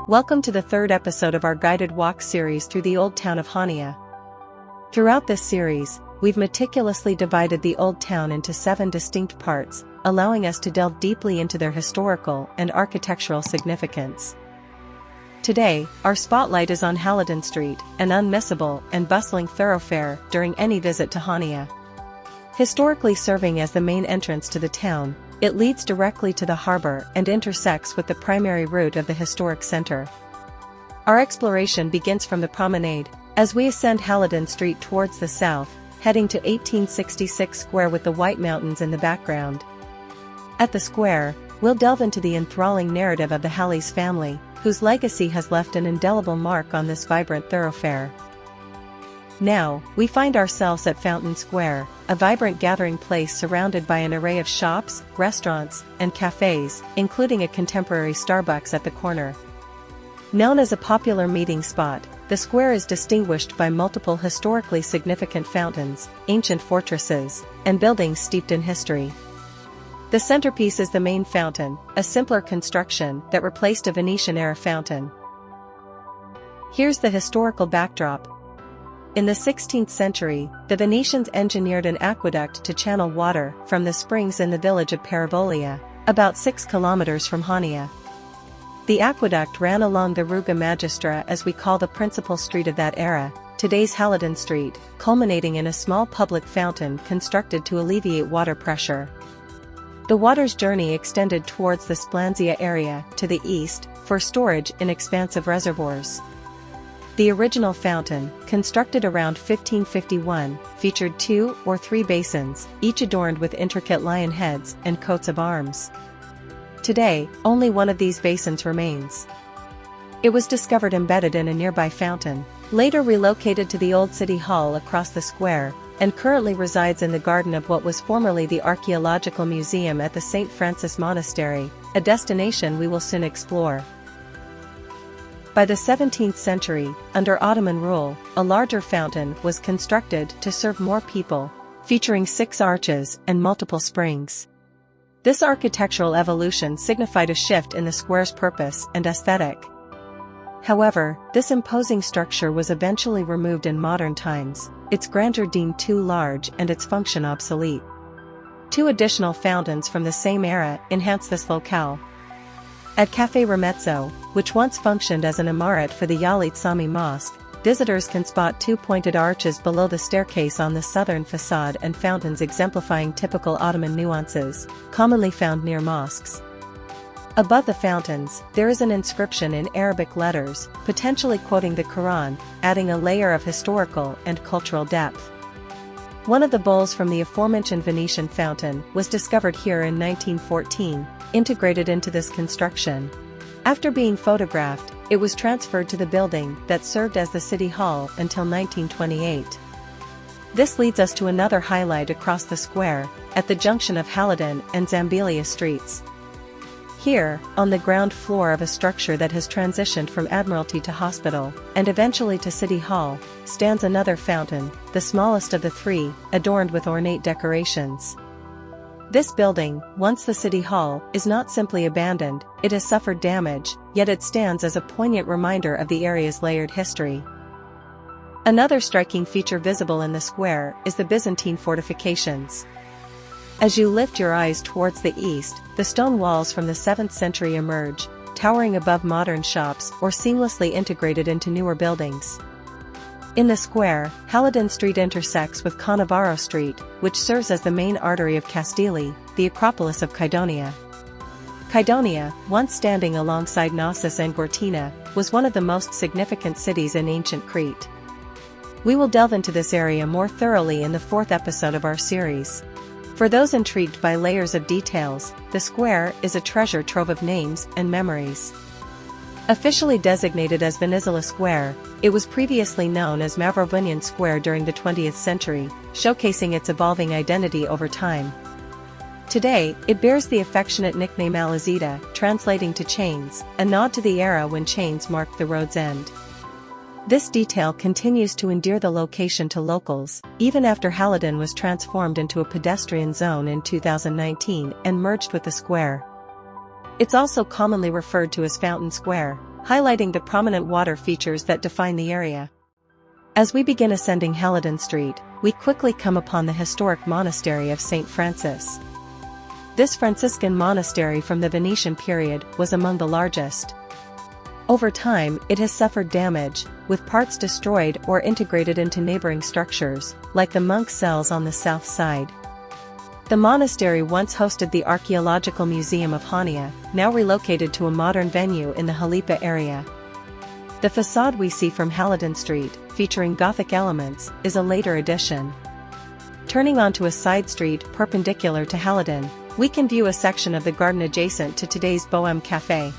Welcome to the third episode of our guided walk series through the old town of Chania. Throughout this series, we've meticulously divided the old town into 7 distinct parts, allowing us to delve deeply into their historical and architectural significance. Today, our spotlight is on Halidon Street, an unmissable and bustling thoroughfare during any visit to Chania. Historically serving as the main entrance to the town, it leads directly to the harbor and intersects with the primary route of the historic center. Our exploration begins from the promenade, as we ascend Halidon Street towards the south, heading to 1866 Square with the White Mountains in the background. At the square, we'll delve into the enthralling narrative of the Halis family, whose legacy has left an indelible mark on this vibrant thoroughfare. Now, we find ourselves at Fountain Square, a vibrant gathering place surrounded by an array of shops, restaurants, and cafes, including a contemporary Starbucks at the corner. Known as a popular meeting spot, the square is distinguished by multiple historically significant fountains, ancient fortresses, and buildings steeped in history. The centerpiece is the main fountain, a simpler construction that replaced a Venetian-era fountain. Here's the historical backdrop. In the 16th century, the Venetians engineered an aqueduct to channel water from the springs in the village of Perivolia, about 6 kilometers from Chania. The aqueduct ran along the Ruga Magistra, as we call the principal street of that era, today's Halidon Street, culminating in a small public fountain constructed to alleviate water pressure. The water's journey extended towards the Splanzia area, to the east, for storage in expansive reservoirs. The original fountain, constructed around 1551, featured 2 or 3 basins, each adorned with intricate lion heads and coats of arms. Today, only one of these basins remains. It was discovered embedded in a nearby fountain, later relocated to the old city hall across the square, and currently resides in the garden of what was formerly the Archaeological Museum at the St. Francis Monastery, a destination we will soon explore. By the 17th century, under Ottoman rule, a larger fountain was constructed to serve more people, featuring 6 arches and multiple springs. This architectural evolution signified a shift in the square's purpose and aesthetic. However, this imposing structure was eventually removed in modern times, its grandeur deemed too large and its function obsolete. 2 additional fountains from the same era enhance this locale. At Café Ramezzo, which once functioned as an imaret for the Yalit Sami Mosque, visitors can spot 2 pointed arches below the staircase on the southern facade and fountains exemplifying typical Ottoman nuances, commonly found near mosques. Above the fountains, there is an inscription in Arabic letters, potentially quoting the Quran, adding a layer of historical and cultural depth. One of the bowls from the aforementioned Venetian fountain was discovered here in 1914, integrated into this construction. After being photographed, it was transferred to the building that served as the city hall until 1928. This leads us to another highlight across the square, at the junction of Halidon and Zambilia streets. Here, on the ground floor of a structure that has transitioned from admiralty to hospital, and eventually to city hall, stands another fountain, the smallest of the 3, adorned with ornate decorations. This building, once the city hall, is not simply abandoned, it has suffered damage, yet it stands as a poignant reminder of the area's layered history. Another striking feature visible in the square is the Byzantine Fortifications. As you lift your eyes towards the east, the stone walls from the 7th century emerge, towering above modern shops or seamlessly integrated into newer buildings. In the square, Halidon Street intersects with Cannavaro Street, which serves as the main artery of Castile, the Acropolis of Kydonia. Kydonia, once standing alongside Knossos and Gortina, was one of the most significant cities in ancient Crete. We will delve into this area more thoroughly in the 4th episode of our series. For those intrigued by layers of details, the square is a treasure trove of names and memories. Officially designated as Venizelos Square, it was previously known as Mavrovunian Square during the 20th century, showcasing its evolving identity over time. Today, it bears the affectionate nickname Alysides, translating to chains, a nod to the era when chains marked the road's end. This detail continues to endear the location to locals, even after Halidon was transformed into a pedestrian zone in 2019 and merged with the square. It's also commonly referred to as Fountain Square, highlighting the prominent water features that define the area. As we begin ascending Halidon Street, we quickly come upon the historic monastery of St. Francis. This Franciscan monastery from the Venetian period was among the largest. Over time, it has suffered damage, with parts destroyed or integrated into neighboring structures, like the monk cells on the south side. The monastery once hosted the Archaeological Museum of Chania, now relocated to a modern venue in the Halipa area. The facade we see from Halidon Street, featuring Gothic elements, is a later addition. Turning onto a side street perpendicular to Halidon, we can view a section of the garden adjacent to today's Bohème Café.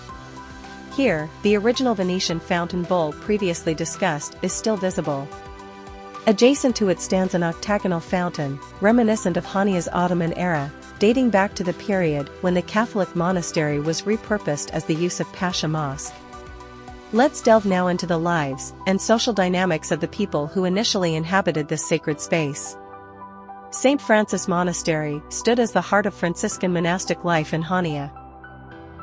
Here, the original Venetian fountain bowl previously discussed is still visible. Adjacent to it stands an octagonal fountain, reminiscent of Chania's Ottoman era, dating back to the period when the Catholic monastery was repurposed as the Yusuf Pasha Mosque. Let's delve now into the lives and social dynamics of the people who initially inhabited this sacred space. St. Francis Monastery stood as the heart of Franciscan monastic life in Chania.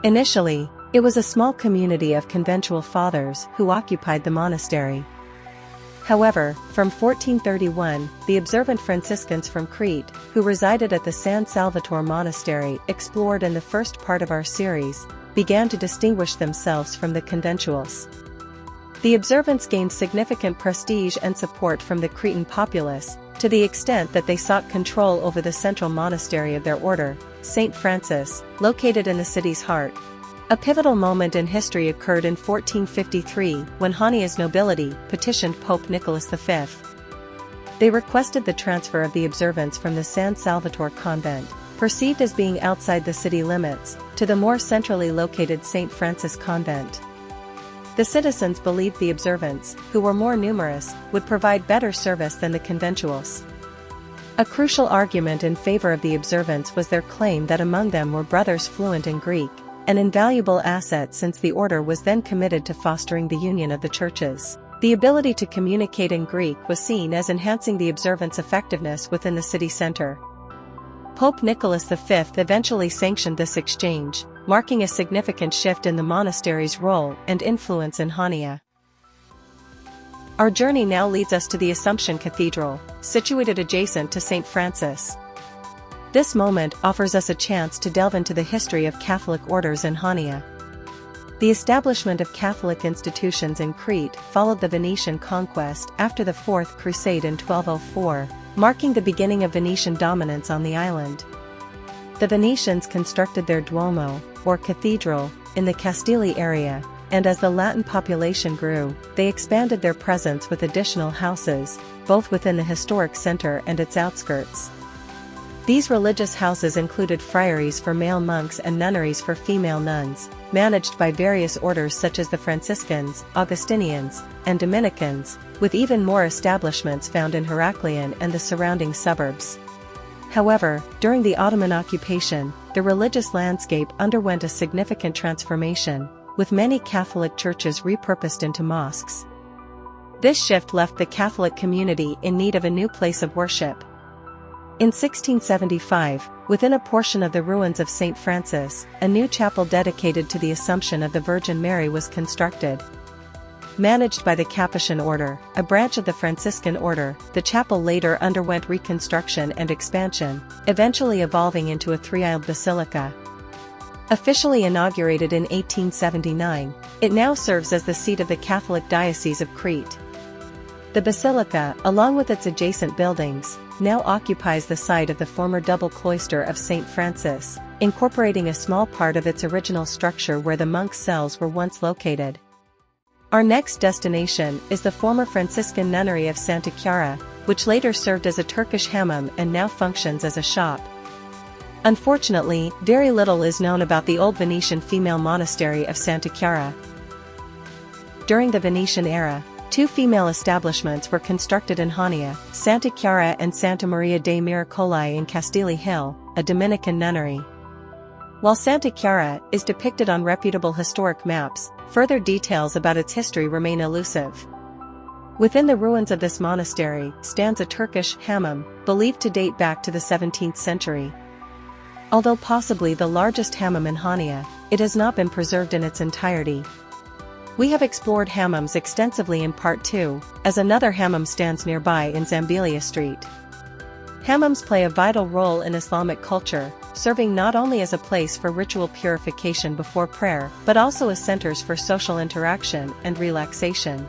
Initially, it was a small community of conventual fathers who occupied the monastery. However, from 1431, the observant Franciscans from Crete, who resided at the San Salvatore Monastery explored in the first part of our series, began to distinguish themselves from the conventuals. The observants gained significant prestige and support from the Cretan populace, to the extent that they sought control over the central monastery of their order, St. Francis, located in the city's heart. A pivotal moment in history occurred in 1453 when Chania's nobility petitioned Pope Nicholas V. They requested the transfer of the observants from the San Salvatore convent, perceived as being outside the city limits, to the more centrally located St. Francis convent. The citizens believed the observants, who were more numerous, would provide better service than the conventuals. A crucial argument in favor of the observants was their claim that among them were brothers fluent in Greek, an invaluable asset since the order was then committed to fostering the union of the churches. The ability to communicate in Greek was seen as enhancing the observance' effectiveness within the city center. Pope Nicholas V eventually sanctioned this exchange, marking a significant shift in the monastery's role and influence in Chania. Our journey now leads us to the Assumption Cathedral, situated adjacent to St. Francis. This moment offers us a chance to delve into the history of Catholic orders in Chania. The establishment of Catholic institutions in Crete followed the Venetian conquest after the Fourth Crusade in 1204, marking the beginning of Venetian dominance on the island. The Venetians constructed their Duomo, or cathedral, in the Castili area, and as the Latin population grew, they expanded their presence with additional houses, both within the historic center and its outskirts. These religious houses included friaries for male monks and nunneries for female nuns, managed by various orders such as the Franciscans, Augustinians, and Dominicans, with even more establishments found in Heraklion and the surrounding suburbs. However, during the Ottoman occupation, the religious landscape underwent a significant transformation, with many Catholic churches repurposed into mosques. This shift left the Catholic community in need of a new place of worship. In 1675, within a portion of the ruins of St. Francis, a new chapel dedicated to the Assumption of the Virgin Mary was constructed. Managed by the Capuchin order, a branch of the Franciscan order, the chapel later underwent reconstruction and expansion, eventually evolving into a three-aisled basilica. Officially inaugurated in 1879, it now serves as the seat of the Catholic Diocese of Crete. The basilica, along with its adjacent buildings, now occupies the site of the former double cloister of St. Francis, incorporating a small part of its original structure where the monks' cells were once located. Our next destination is the former Franciscan nunnery of Santa Chiara, which later served as a Turkish hammam and now functions as a shop. Unfortunately, very little is known about the old Venetian female monastery of Santa Chiara. During the Venetian era, two female establishments were constructed in Chania, Santa Chiara and Santa Maria dei Miracoli in Castile Hill, a Dominican nunnery. While Santa Chiara is depicted on reputable historic maps, further details about its history remain elusive. Within the ruins of this monastery stands a Turkish hammam, believed to date back to the 17th century. Although possibly the largest hammam in Chania, it has not been preserved in its entirety. We have explored hammams extensively in part 2, as another hammam stands nearby in Zambilia Street. Hammams play a vital role in Islamic culture, serving not only as a place for ritual purification before prayer but also as centers for social interaction and relaxation.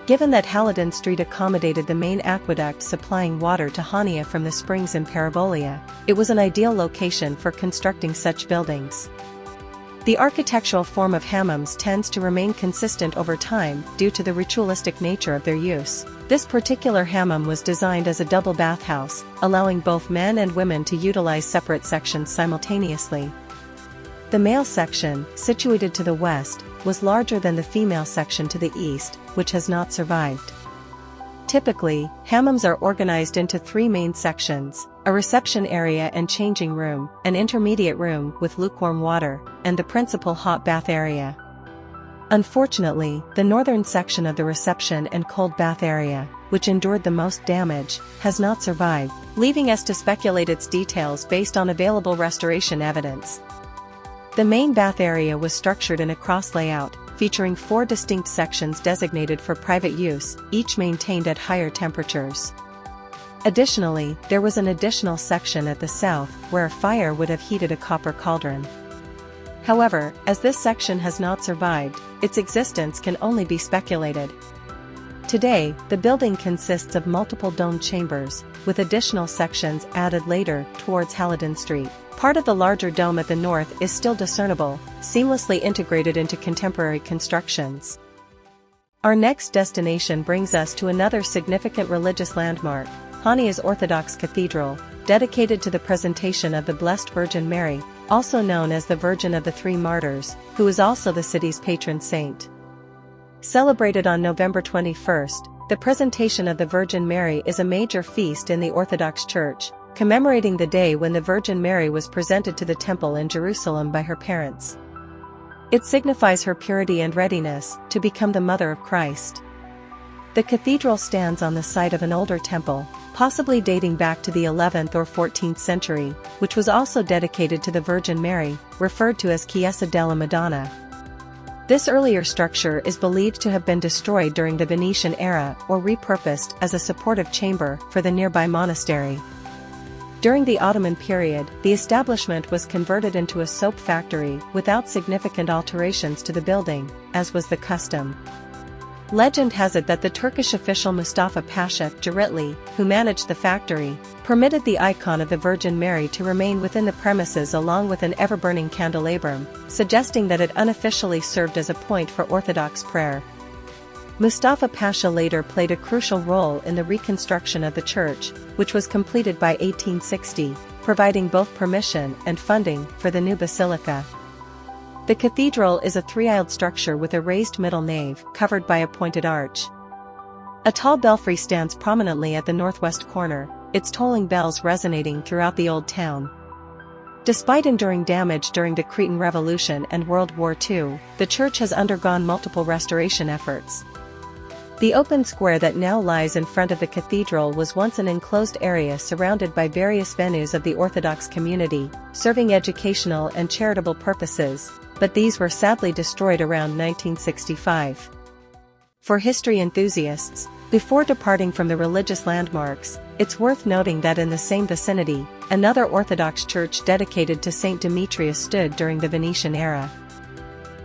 Given that Halidon Street accommodated the main aqueduct supplying water to Chania from the springs in Parabolia, it was an ideal location for constructing such buildings. The architectural form of hammams tends to remain consistent over time due to the ritualistic nature of their use. This particular hammam was designed as a double bathhouse, allowing both men and women to utilize separate sections simultaneously. The male section, situated to the west, was larger than the female section to the east, which has not survived. Typically, hammams are organized into 3 main sections: a reception area and changing room, an intermediate room with lukewarm water, and the principal hot bath area. Unfortunately, the northern section of the reception and cold bath area, which endured the most damage, has not survived, leaving us to speculate its details based on available restoration evidence. The main bath area was structured in a cross layout, featuring 4 distinct sections designated for private use, each maintained at higher temperatures. Additionally, there was an additional section at the south where a fire would have heated a copper cauldron. However, as this section has not survived, its existence can only be speculated. Today, the building consists of multiple domed chambers, with additional sections added later towards Halidon Street. Part of the larger dome at the north is still discernible, seamlessly integrated into contemporary constructions. Our next destination brings us to another significant religious landmark, Chania's Orthodox Cathedral, dedicated to the presentation of the Blessed Virgin Mary, also known as the Virgin of the Three Martyrs, who is also the city's patron saint. Celebrated on November 21st, the presentation of the Virgin Mary is a major feast in the Orthodox Church, commemorating the day when the Virgin Mary was presented to the temple in Jerusalem by her parents. It signifies her purity and readiness to become the mother of Christ. The cathedral stands on the site of an older temple, possibly dating back to the 11th or 14th century, which was also dedicated to the Virgin Mary, referred to as Chiesa della Madonna. This earlier structure is believed to have been destroyed during the Venetian era or repurposed as a supportive chamber for the nearby monastery. During the Ottoman period, the establishment was converted into a soap factory without significant alterations to the building, as was the custom. Legend has it that the Turkish official Mustafa Pasha Giritli, who managed the factory, permitted the icon of the Virgin Mary to remain within the premises along with an ever-burning candelabrum, suggesting that it unofficially served as a point for Orthodox prayer. Mustafa Pasha later played a crucial role in the reconstruction of the church, which was completed by 1860, providing both permission and funding for the new basilica. The cathedral is a 3-aisled structure with a raised middle nave covered by a pointed arch. A tall belfry stands prominently at the northwest corner, its tolling bells resonating throughout the old town. Despite enduring damage during the Cretan Revolution and World War II, the church has undergone multiple restoration efforts. The open square that now lies in front of the cathedral was once an enclosed area surrounded by various venues of the Orthodox community, serving educational and charitable purposes, but these were sadly destroyed around 1965. For history enthusiasts, before departing from the religious landmarks, it's worth noting that in the same vicinity, another Orthodox church dedicated to Saint Dimitrios stood during the Venetian era.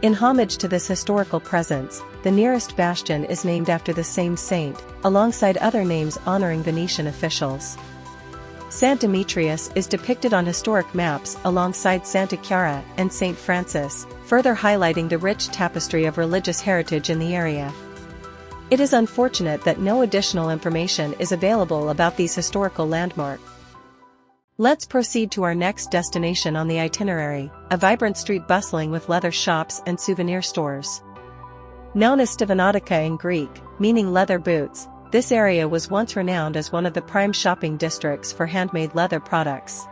In homage to this historical presence, the nearest bastion is named after the same saint, alongside other names honoring Venetian officials. Saint Dimitrios is depicted on historic maps alongside Santa Chiara and Saint Francis, further highlighting the rich tapestry of religious heritage in the area. It is unfortunate that no additional information is available about these historical landmarks. Let's proceed to our next destination on the itinerary, a vibrant street bustling with leather shops and souvenir stores. Known as Stevanotica in Greek, meaning leather boots, this area was once renowned as one of the prime shopping districts for handmade leather products.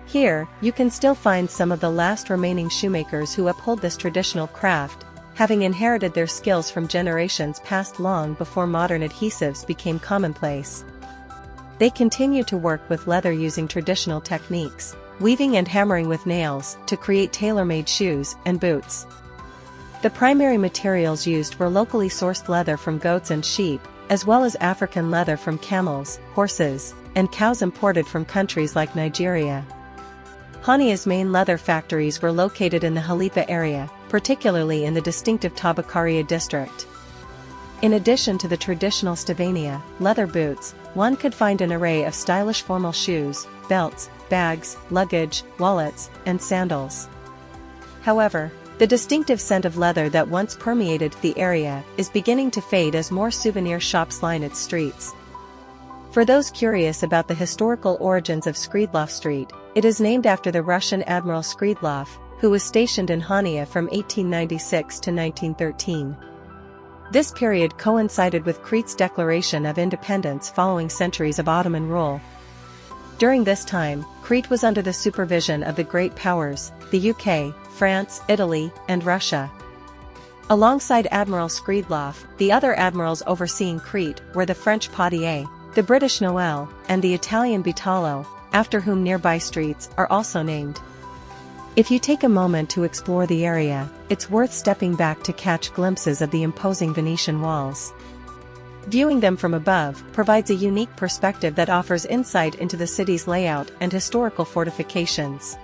Here, you can still find some of the last remaining shoemakers who uphold this traditional craft, having inherited their skills from generations past long before modern adhesives became commonplace. They continue to work with leather using traditional techniques, weaving and hammering with nails to create tailor-made shoes and boots. The primary materials used were locally sourced leather from goats and sheep, as well as African leather from camels, horses, and cows imported from countries like Nigeria. Hania's main leather factories were located in the Halipa area, particularly in the distinctive Tabacaria district. In addition to the traditional Stevania, leather boots, one could find an array of stylish formal shoes, belts, bags, luggage, wallets, and sandals. However, the distinctive scent of leather that once permeated the area is beginning to fade as more souvenir shops line its streets. For those curious about the historical origins of Skrydlov Street, it is named after the Russian admiral Skrydlov, who was stationed in Hania from 1896 to 1913. This period coincided with Crete's declaration of independence following centuries of Ottoman rule. During this time, Crete was under the supervision of the great powers, the UK, France, Italy, and Russia. Alongside Admiral Skrydlov, the other admirals overseeing Crete were the French Potie, the British Noel, and the Italian Bettolo, after whom nearby streets are also named. If you take a moment to explore the area, it's worth stepping back to catch glimpses of the imposing Venetian walls. Viewing them from above provides a unique perspective that offers insight into the city's layout and historical fortifications.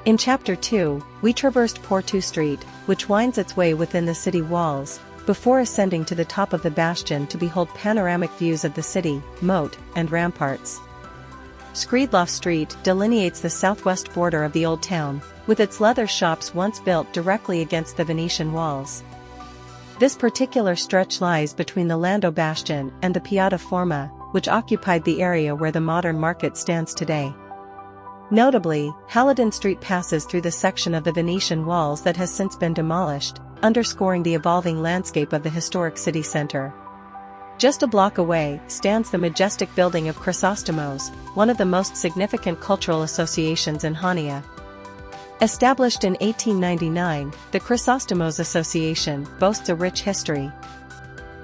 In Chapter 2, we traversed Potie Street, which winds its way within the city walls, before ascending to the top of the bastion to behold panoramic views of the city, moat, and ramparts. Skrydlov Street delineates the southwest border of the Old Town, with its leather shops once built directly against the Venetian walls. This particular stretch lies between the Lando Bastion and the Piazza Forma, which occupied the area where the modern market stands today. Notably, Halidon Street passes through the section of the Venetian walls that has since been demolished, underscoring the evolving landscape of the historic city center. Just a block away stands the majestic building of Chrysostomos, one of the most significant cultural associations in Hania. Established in 1899, the Chrysostomos Association boasts a rich history.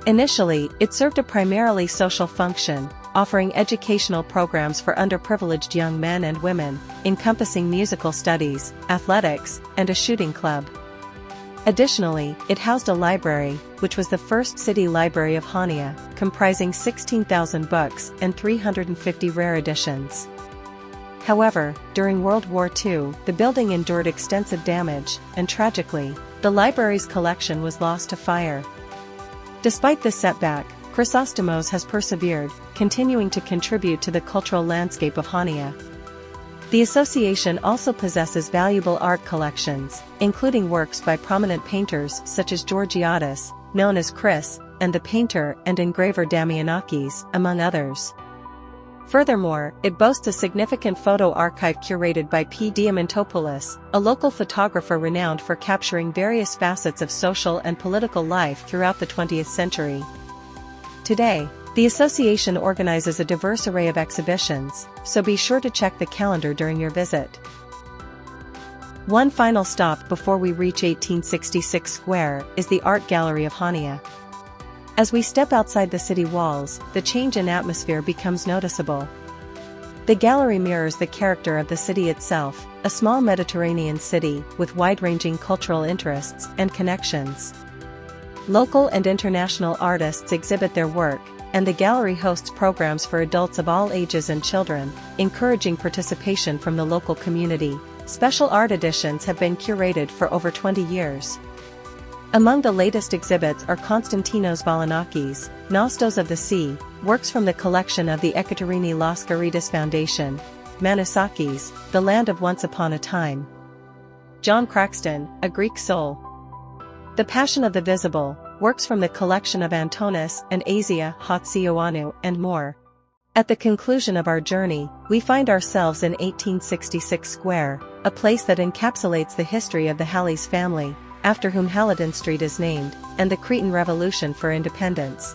Initially, it served a primarily social function, offering educational programs for underprivileged young men and women, encompassing musical studies, athletics, and a shooting club. Additionally, it housed a library, which was the first city library of Hania, comprising 16,000 books and 350 rare editions. However, during World War II, the building endured extensive damage, and tragically, the library's collection was lost to fire. Despite this setback, Chrysostomos has persevered, continuing to contribute to the cultural landscape of Hania. The association also possesses valuable art collections, including works by prominent painters such as Georgiadis, known as Chris, and the painter and engraver Damianakis, among others. Furthermore, it boasts a significant photo archive curated by P. Diamantopoulos, a local photographer renowned for capturing various facets of social and political life throughout the 20th century. Today, the association organizes a diverse array of exhibitions, so be sure to check the calendar during your visit. One final stop before we reach 1866 Square is the Art Gallery of Hania. As we step outside the city walls, the change in atmosphere becomes noticeable. The gallery mirrors the character of the city itself, a small Mediterranean city with wide-ranging cultural interests and connections. Local and international artists exhibit their work, and the gallery hosts programs for adults of all ages and children, encouraging participation from the local community. Special art editions have been curated for over 20 years. Among the latest exhibits are Konstantinos Valanakis, Nostos of the Sea, works from the collection of the Ekaterini Laskaridis Foundation, Manasakis, The Land of Once Upon a Time, John Craxton, A Greek Soul, The Passion of the Visible, works from the collection of Antonis and Asia Hatsioanu, and more. At the conclusion of our journey, we find ourselves in 1866 Square, a place that encapsulates the history of the Halis family, after whom Halidon Street is named, and the Cretan Revolution for independence.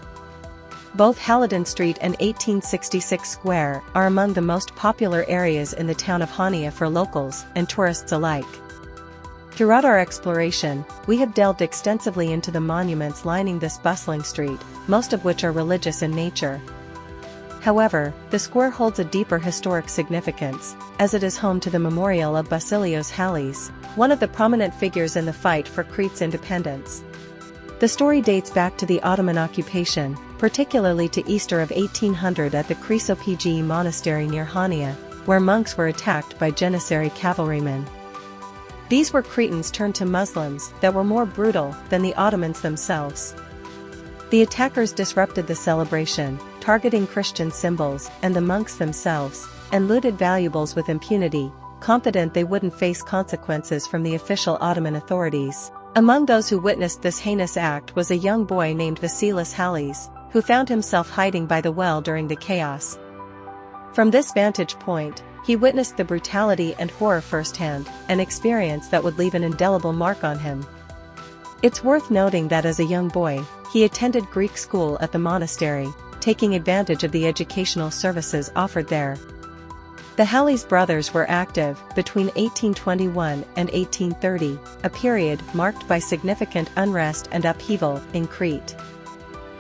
Both Halidon Street and 1866 Square are among the most popular areas in the town of Hania for locals and tourists alike. Throughout our exploration, we have delved extensively into the monuments lining this bustling street, most of which are religious in nature. However, the square holds a deeper historic significance, as it is home to the memorial of Basilios Halis, one of the prominent figures in the fight for Crete's independence. The story dates back to the Ottoman occupation, particularly to Easter of 1800 at the Chrysostomos Monastery near Chania, where monks were attacked by Janissary cavalrymen. These were Cretans turned to Muslims that were more brutal than the Ottomans themselves. The attackers disrupted the celebration, targeting Christian symbols and the monks themselves, and looted valuables with impunity, confident they wouldn't face consequences from the official Ottoman authorities. Among those who witnessed this heinous act was a young boy named Venizelos Halis, who found himself hiding by the well during the chaos. From this vantage point, he witnessed the brutality and horror firsthand, an experience that would leave an indelible mark on him. It's worth noting that as a young boy, he attended Greek school at the monastery, taking advantage of the educational services offered there. The Halis brothers were active between 1821 and 1830, a period marked by significant unrest and upheaval in Crete.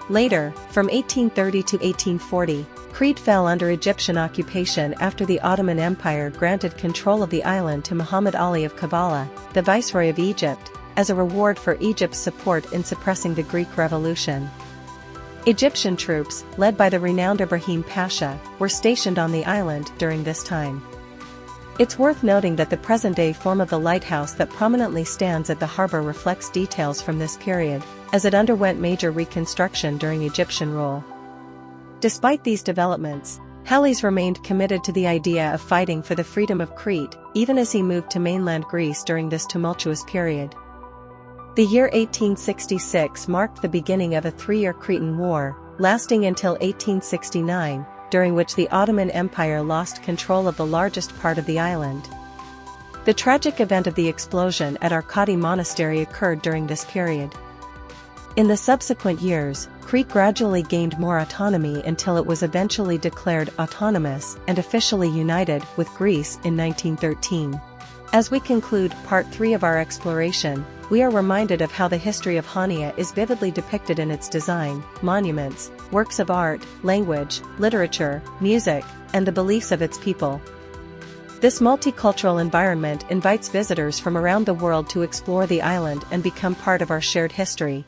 Later, from 1830 to 1840, Crete fell under Egyptian occupation after the Ottoman Empire granted control of the island to Muhammad Ali of Kavala, the viceroy of Egypt, as a reward for Egypt's support in suppressing the Greek Revolution. Egyptian troops, led by the renowned Ibrahim Pasha, were stationed on the island during this time. It's worth noting that the present-day form of the lighthouse that prominently stands at the harbor reflects details from this period, as it underwent major reconstruction during Egyptian rule. Despite these developments, Halis remained committed to the idea of fighting for the freedom of Crete, even as he moved to mainland Greece during this tumultuous period. The year 1866 marked the beginning of a three-year Cretan War, lasting until 1869, during which the Ottoman Empire lost control of the largest part of the island. The tragic event of the explosion at Archadi Monastery occurred during this period. In the subsequent years, Crete gradually gained more autonomy until it was eventually declared autonomous and officially united with Greece in 1913. As we conclude Part 3 of our exploration, we are reminded of how the history of Chania is vividly depicted in its design, monuments, works of art, language, literature, music, and the beliefs of its people. This multicultural environment invites visitors from around the world to explore the island and become part of our shared history.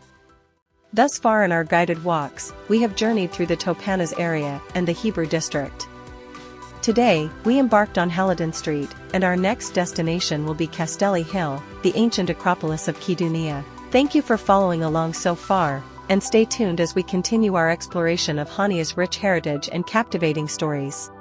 Thus far in our guided walks, we have journeyed through the Topanos area and the Hebrew district. Today, we embarked on Halidon Street, and our next destination will be Castelli Hill, the ancient acropolis of Kydonia. Thank you for following along so far, and stay tuned as we continue our exploration of Chania's rich heritage and captivating stories.